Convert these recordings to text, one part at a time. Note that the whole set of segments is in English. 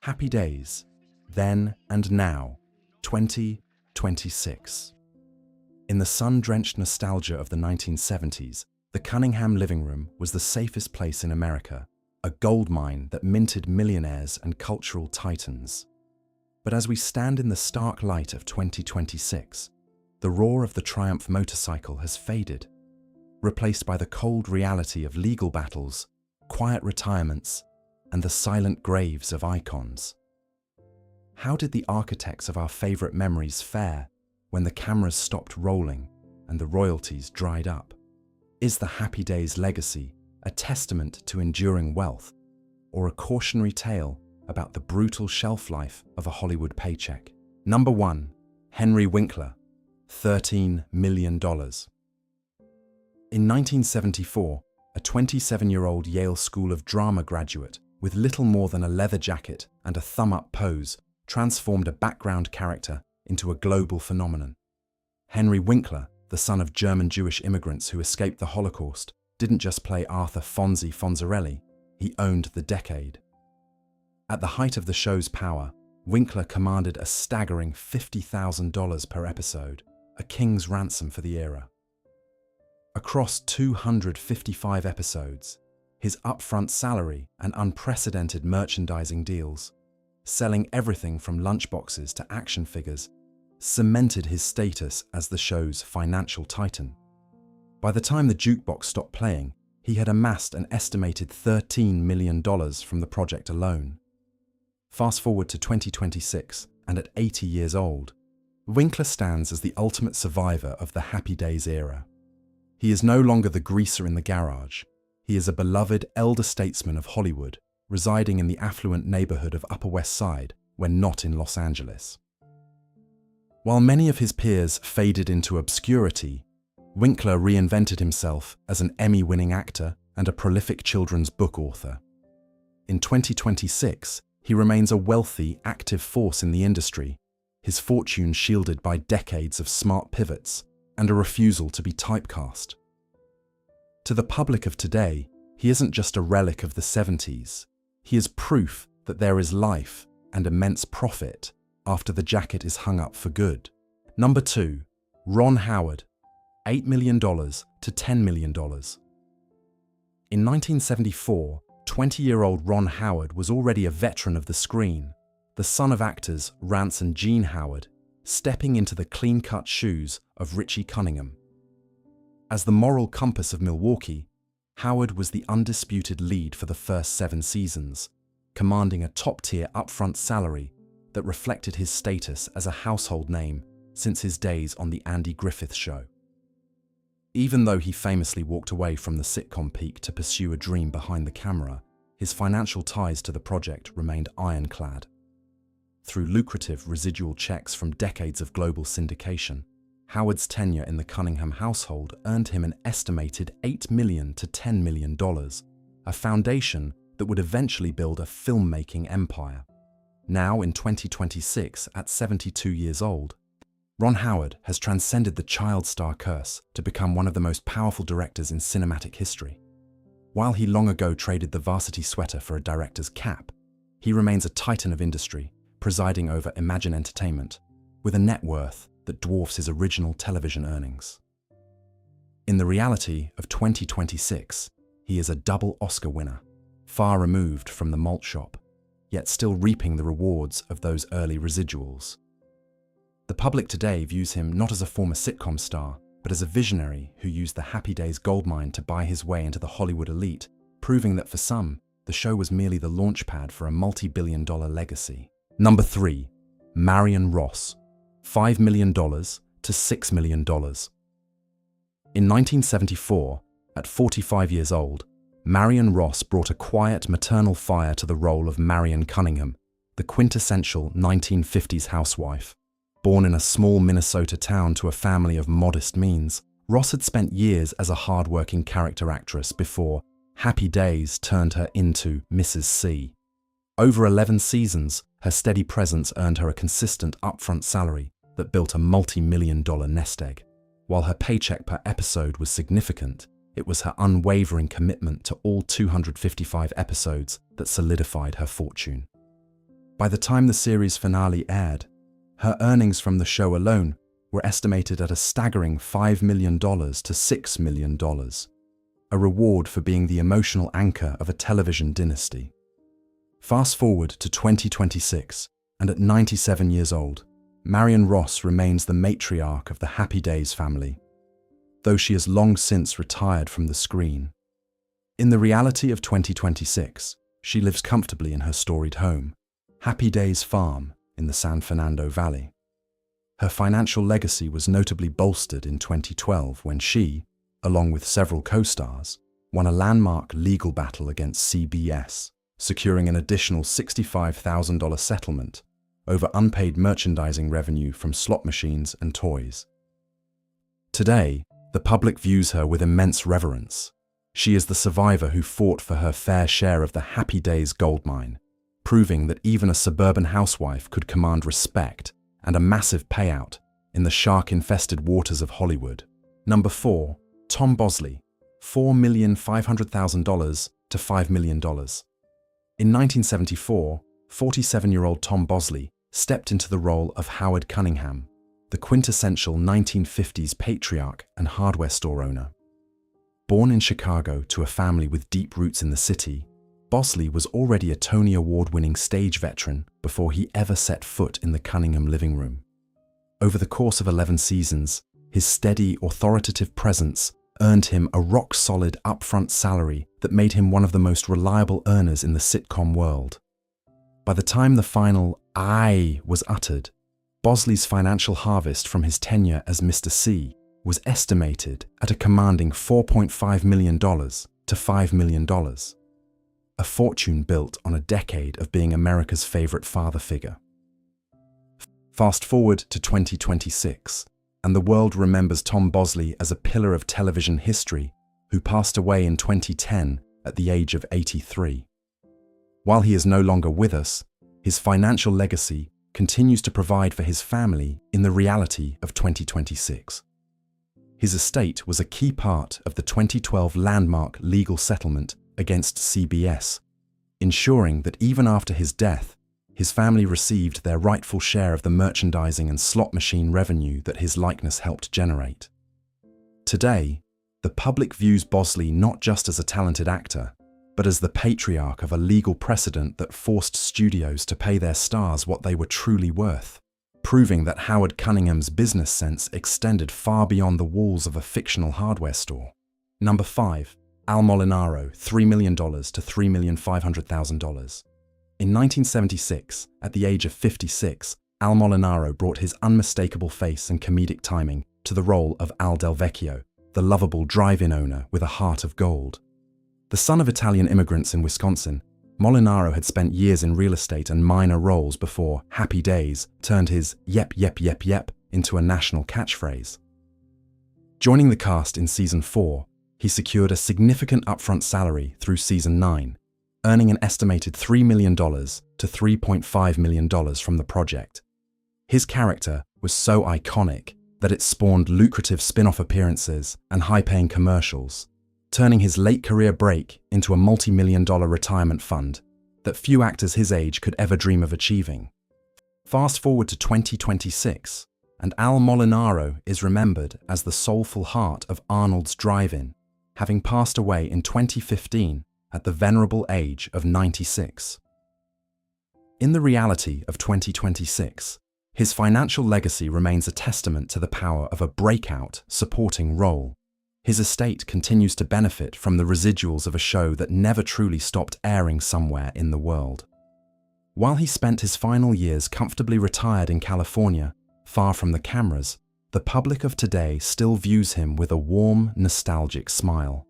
Happy Days, Then and Now, 2026. In the sun-drenched nostalgia of the 1970s, the Cunningham living room was the safest place in America, a gold mine that minted millionaires and cultural titans. But as we stand in the stark light of 2026, the roar of the Triumph motorcycle has faded, replaced by the cold reality of legal battles, quiet retirements, and the silent graves of icons. How did the architects of our favorite memories fare when the cameras stopped rolling and the royalties dried up? Is the Happy Days legacy a testament to enduring wealth, or a cautionary tale about the brutal shelf life of a Hollywood paycheck? Number 1. Henry Winkler, $13 million. In 1974, a 27-year-old Yale School of Drama graduate with little more than a leather jacket and a thumb-up pose transformed a background character into a global phenomenon. Henry Winkler, the son of German Jewish immigrants who escaped the Holocaust, didn't just play Arthur Fonzie Fonzarelli, he owned the decade. At the height of the show's power, Winkler commanded a staggering $50,000 per episode, a king's ransom for the era. Across 255 episodes, his upfront salary and unprecedented merchandising deals, selling everything from lunchboxes to action figures, cemented his status as the show's financial titan. By the time the jukebox stopped playing, he had amassed an estimated $13 million from the project alone. Fast forward to 2026, and at 80 years old, Winkler stands as the ultimate survivor of the Happy Days era. He is no longer the greaser in the garage. He is a beloved elder statesman of Hollywood, residing in the affluent neighborhood of Upper West Side when not in Los Angeles. While many of his peers faded into obscurity, Winkler reinvented himself as an Emmy-winning actor and a prolific children's book author. In 2026, he remains a wealthy, active force in the industry, his fortune shielded by decades of smart pivots and a refusal to be typecast. To the public of today, he isn't just a relic of the 70s. He is proof that there is life and immense profit after the jacket is hung up for good. Number 2. Ron Howard, $8 million to $10 million. In 1974, 20-year-old Ron Howard was already a veteran of the screen, the son of actors Rance and Gene Howard, stepping into the clean-cut shoes of Richie Cunningham. As the moral compass of Milwaukee, Howard was the undisputed lead for the first 7 seasons, commanding a top-tier upfront salary that reflected his status as a household name since his days on The Andy Griffith Show. Even though he famously walked away from the sitcom peak to pursue a dream behind the camera, his financial ties to the project remained ironclad. Through lucrative residual checks from decades of global syndication, Howard's tenure in the Cunningham household earned him an estimated $8 million to $10 million, a foundation that would eventually build a filmmaking empire. Now in 2026, at 72 years old, Ron Howard has transcended the child star curse to become one of the most powerful directors in cinematic history. While he long ago traded the varsity sweater for a director's cap, he remains a titan of industry, presiding over Imagine Entertainment, with a net worth that dwarfs his original television earnings. In the reality of 2026, he is a double Oscar winner, far removed from the malt shop, yet still reaping the rewards of those early residuals. The public today views him not as a former sitcom star, but as a visionary who used the Happy Days goldmine to buy his way into the Hollywood elite, proving that for some, the show was merely the launchpad for a multi-billion-dollar legacy. Number 3. Marion Ross, $5 million to $6 million. In 1974, at 45 years old, Marion Ross brought a quiet maternal fire to the role of Marion Cunningham, the quintessential 1950s housewife. Born in a small Minnesota town to a family of modest means, Ross had spent years as a hard-working character actress before Happy Days turned her into Mrs. C. Over 11 seasons, her steady presence earned her a consistent upfront salary that built a multi-million-dollar nest egg. While her paycheck per episode was significant, it was her unwavering commitment to all 255 episodes that solidified her fortune. By the time the series finale aired, her earnings from the show alone were estimated at a staggering $5 million to $6 million, a reward for being the emotional anchor of a television dynasty. Fast forward to 2026, and at 97 years old, Marion Ross remains the matriarch of the Happy Days family, though she has long since retired from the screen. In the reality of 2026, she lives comfortably in her storied home, Happy Days Farm in the San Fernando Valley. Her financial legacy was notably bolstered in 2012 when she, along with several co-stars, won a landmark legal battle against CBS, securing an additional $65,000 settlement over unpaid merchandising revenue from slot machines and toys. Today, the public views her with immense reverence. She is the survivor who fought for her fair share of the Happy Days goldmine, proving that even a suburban housewife could command respect and a massive payout in the shark-infested waters of Hollywood. Number 4. Tom Bosley, $4,500,000 to $5 million. In 1974, 47-year-old Tom Bosley stepped into the role of Howard Cunningham, the quintessential 1950s patriarch and hardware store owner. Born in Chicago to a family with deep roots in the city, Bosley was already a Tony Award-winning stage veteran before he ever set foot in the Cunningham living room. Over the course of 11 seasons, his steady, authoritative presence earned him a rock-solid upfront salary that made him one of the most reliable earners in the sitcom world. By the time the final "I" was uttered, Bosley's financial harvest from his tenure as Mr. C was estimated at a commanding $4.5 million to $5 million. A fortune built on a decade of being America's favorite father figure. Fast forward to 2026, and the world remembers Tom Bosley as a pillar of television history who passed away in 2010 at the age of 83. While he is no longer with us, his financial legacy continues to provide for his family in the reality of 2026. His estate was a key part of the 2012 landmark legal settlement against CBS, ensuring that even after his death, his family received their rightful share of the merchandising and slot machine revenue that his likeness helped generate. Today, the public views Bosley not just as a talented actor, but as the patriarch of a legal precedent that forced studios to pay their stars what they were truly worth, proving that Howard Cunningham's business sense extended far beyond the walls of a fictional hardware store. Number 5. Al Molinaro, $3 million to $3,500,000. In 1976, at the age of 56, Al Molinaro brought his unmistakable face and comedic timing to the role of Al Del Vecchio, the lovable drive-in owner with a heart of gold. The son of Italian immigrants in Wisconsin, Molinaro had spent years in real estate and minor roles before Happy Days turned his "yep, yep, yep, yep" into a national catchphrase. Joining the cast in Season 4, he secured a significant upfront salary through Season 9, earning an estimated $3 million to $3.5 million from the project. His character was so iconic that it spawned lucrative spin-off appearances and high-paying commercials, turning his late career break into a multi-million-dollar retirement fund that few actors his age could ever dream of achieving. Fast forward to 2026, and Al Molinaro is remembered as the soulful heart of Arnold's Drive-In, having passed away in 2015 at the venerable age of 96. In the reality of 2026, his financial legacy remains a testament to the power of a breakout supporting role. His estate continues to benefit from the residuals of a show that never truly stopped airing somewhere in the world. While he spent his final years comfortably retired in California, far from the cameras, the public of today still views him with a warm, nostalgic smile.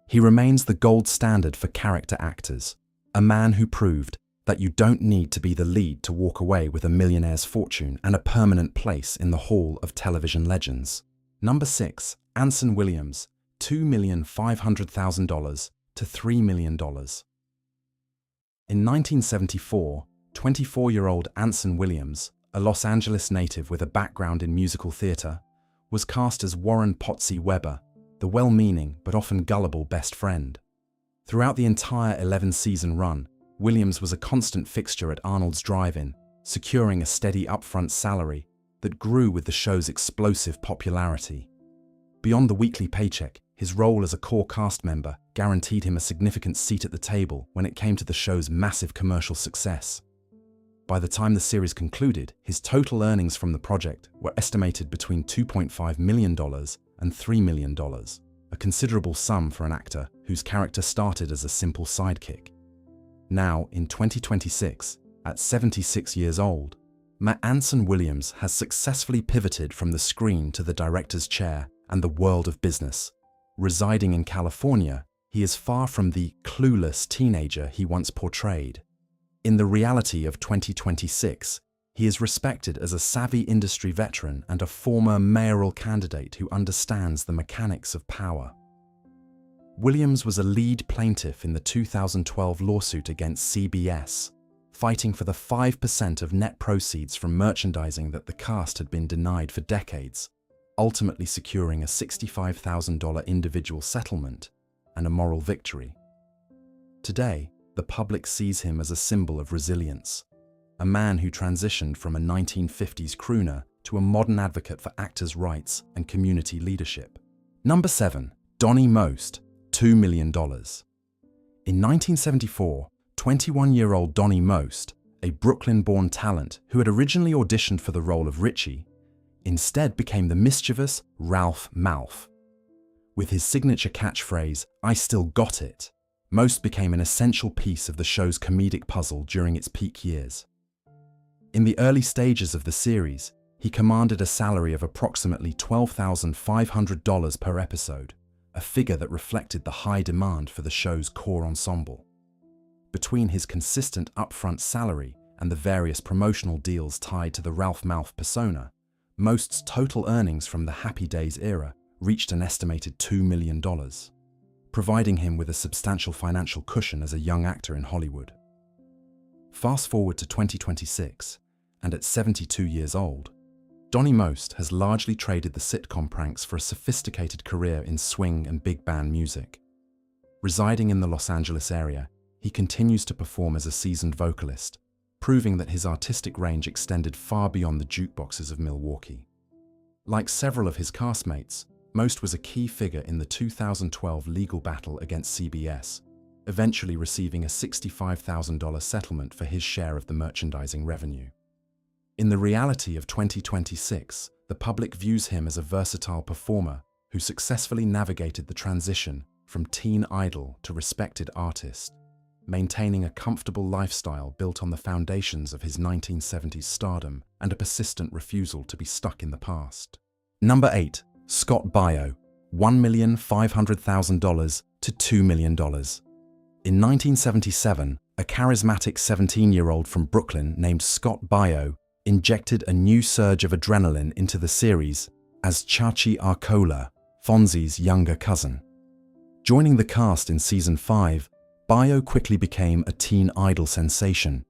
He remains the gold standard for character actors, a man who proved that you don't need to be the lead to walk away with a millionaire's fortune and a permanent place in the Hall of Television Legends. Number 6. Anson Williams, $2,500,000 to $3 million. In 1974, 24-year-old Anson Williams, a Los Angeles native with a background in musical theater, was cast as Warren Potsie Weber, the well-meaning but often gullible best friend. Throughout the entire 11-season run, Williams was a constant fixture at Arnold's drive-in, securing a steady upfront salary that grew with the show's explosive popularity. Beyond the weekly paycheck, his role as a core cast member guaranteed him a significant seat at the table when it came to the show's massive commercial success. By the time the series concluded, his total earnings from the project were estimated between $2.5 million and $3 million, a considerable sum for an actor whose character started as a simple sidekick. Now, in 2026, at 76 years old, Anson Williams has successfully pivoted from the screen to the director's chair and the world of business. Residing in California, he is far from the clueless teenager he once portrayed. In the reality of 2026, he is respected as a savvy industry veteran and a former mayoral candidate who understands the mechanics of power. Williams was a lead plaintiff in the 2012 lawsuit against CBS, fighting for the 5% of net proceeds from merchandising that the cast had been denied for decades, ultimately securing a $65,000 individual settlement and a moral victory. Today, the public sees him as a symbol of resilience, a man who transitioned from a 1950s crooner to a modern advocate for actors' rights and community leadership. Number 7. Donny Most, $2 million. In 1974, 21-year-old Donny Most, a Brooklyn-born talent who had originally auditioned for the role of Richie, instead became the mischievous Ralph Malph. With his signature catchphrase, "I still got it," Most became an essential piece of the show's comedic puzzle during its peak years. In the early stages of the series, he commanded a salary of approximately $12,500 per episode, a figure that reflected the high demand for the show's core ensemble. Between his consistent upfront salary and the various promotional deals tied to the Ralph Malph persona, Most's total earnings from the Happy Days era reached an estimated $2 million, providing him with a substantial financial cushion as a young actor in Hollywood. Fast forward to 2026, and at 72 years old, Donny Most has largely traded the sitcom pranks for a sophisticated career in swing and big band music. Residing in the Los Angeles area, he continues to perform as a seasoned vocalist, proving that his artistic range extended far beyond the jukeboxes of Milwaukee. Like several of his castmates, Most was a key figure in the 2012 legal battle against CBS, eventually receiving a $65,000 settlement for his share of the merchandising revenue. In the reality of 2026, the public views him as a versatile performer who successfully navigated the transition from teen idol to respected artist, maintaining a comfortable lifestyle built on the foundations of his 1970s stardom and a persistent refusal to be stuck in the past. Number 8. Scott Baio, $1,500,000 to $2 million. In 1977, a charismatic 17-year-old from Brooklyn named Scott Baio injected a new surge of adrenaline into the series as Chachi Arcola, Fonzie's younger cousin. Joining the cast in season 5, Baio quickly became a teen idol sensation,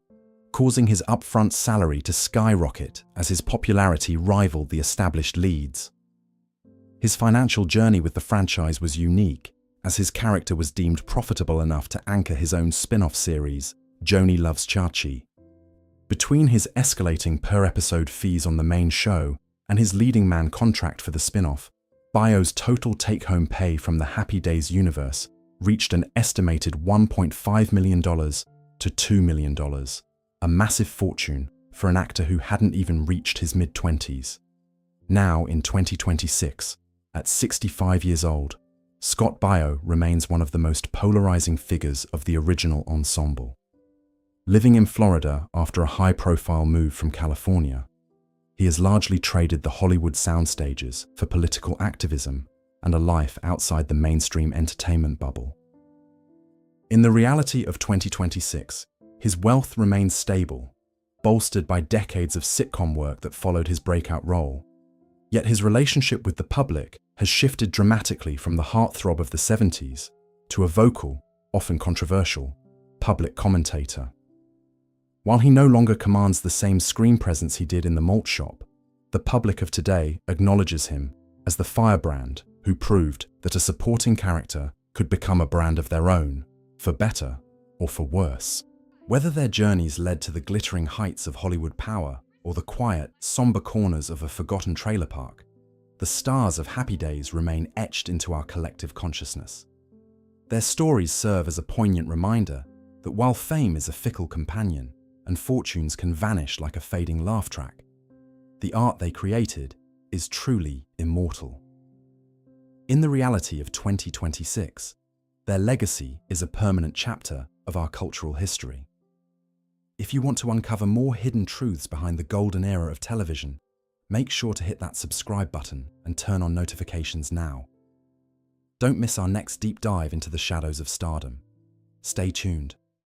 causing his upfront salary to skyrocket as his popularity rivaled the established leads. His financial journey with the franchise was unique, as his character was deemed profitable enough to anchor his own spin-off series, Joni Loves Chachi. Between his escalating per-episode fees on the main show and his leading man contract for the spin-off, Baio's total take-home pay from the Happy Days universe reached an estimated $1.5 million to $2 million, a massive fortune for an actor who hadn't even reached his mid-20s. Now, in 2026, at 65 years old, Scott Baio remains one of the most polarizing figures of the original ensemble. Living in Florida after a high-profile move from California, he has largely traded the Hollywood soundstages for political activism and a life outside the mainstream entertainment bubble. In the reality of 2026, his wealth remains stable, bolstered by decades of sitcom work that followed his breakout role. Yet his relationship with the public has shifted dramatically from the heartthrob of the 70s to a vocal, often controversial, public commentator. While he no longer commands the same screen presence he did in the malt shop, the public of today acknowledges him as the firebrand who proved that a supporting character could become a brand of their own, for better or for worse. Whether their journeys led to the glittering heights of Hollywood power or the quiet, somber corners of a forgotten trailer park, the stars of Happy Days remain etched into our collective consciousness. Their stories serve as a poignant reminder that while fame is a fickle companion and fortunes can vanish like a fading laugh track, the art they created is truly immortal. In the reality of 2026, their legacy is a permanent chapter of our cultural history. If you want to uncover more hidden truths behind the golden era of television, make sure to hit that subscribe button and turn on notifications now. Don't miss our next deep dive into the shadows of stardom. Stay tuned.